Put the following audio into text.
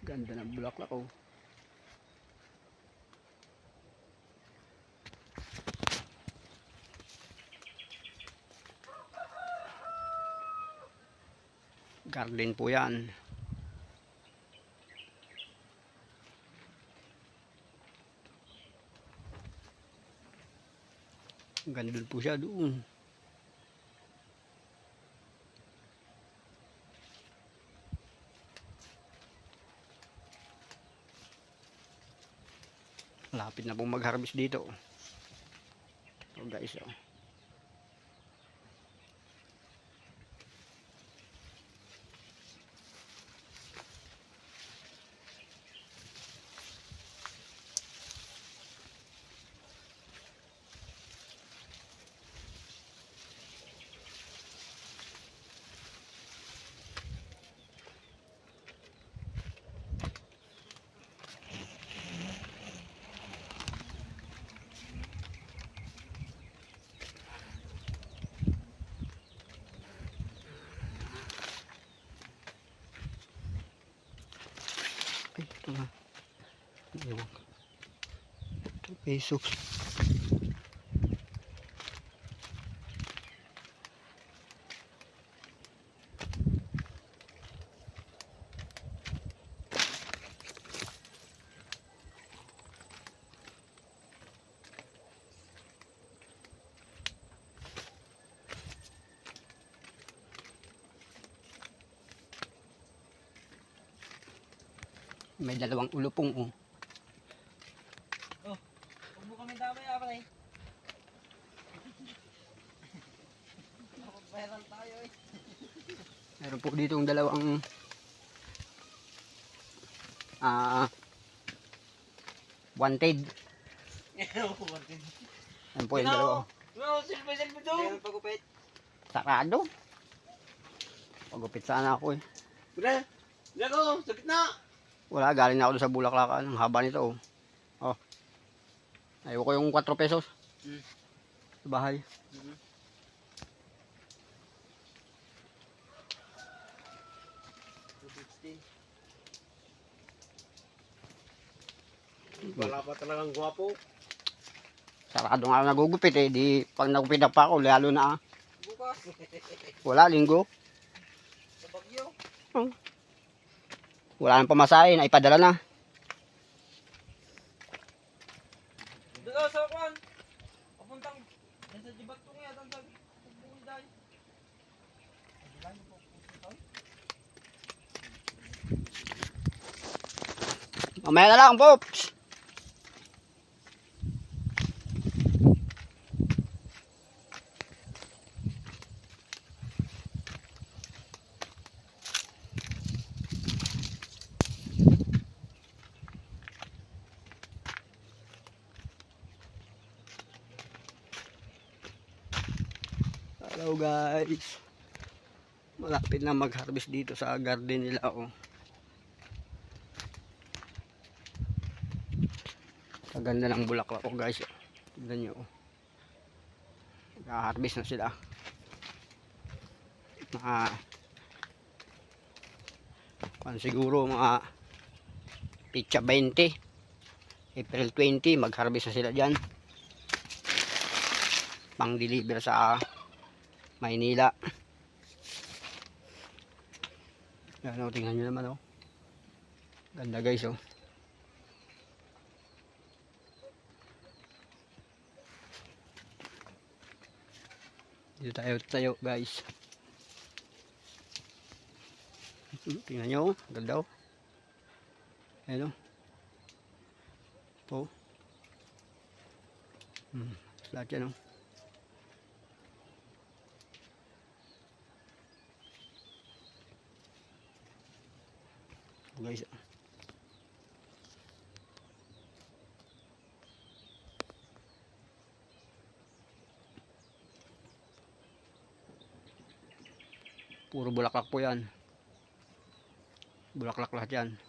Ganda ng bulaklak oh. Garden po yan. Ganda po siya doon. Lapit na pong mag-harvest dito. So guys, oh. Ay, ito na. Ewan ko. 2 pesos. May dalawang ulupong oh. Oh, huwag mo kami damay apay. Viral tayo eh. Meron po dito yung dalawang wanted. Wanted. Yan po yung dalawa. No, silbi daw. Meron pagupit. Sarado. Pagupit sana ako eh. Pre, lako, sakit na. Wala, galing na ako doon sa Bulaklakan. Ang haba nito oh. Oh. Ayoko yung 4 pesos. Sa bahay. Wala pa talagang gwapo. Sarado nga ako nagugupit eh. Di, pag nagupit na pa ako, lalo na Bukas. wala, linggo. Sa Bagyo. Wala nang pamasahe, naipadala na. Doon sa kwan. Papuntang yan sa Jibatong yan. Sa Pagbuhay dahil. Mamaya na lang, Pops. Hello guys. Malapit na mag-harvest dito sa garden nila oh. Kaganda ng bulaklak oh guys. Tignan nyo oh. Nag-harvest na sila. Siguro mga pitsa 20 April 20 mag-harvest na sila dyan. Pang deliver sa Maynila. Yan o, tingnan nyo naman o. Ganda guys o. Dito tayo guys. Tingnan nyo o, ganda o. Ayan o. Po. Lahat yan o. Guys, puro bulaklak po yan, bulaklak lahat yan.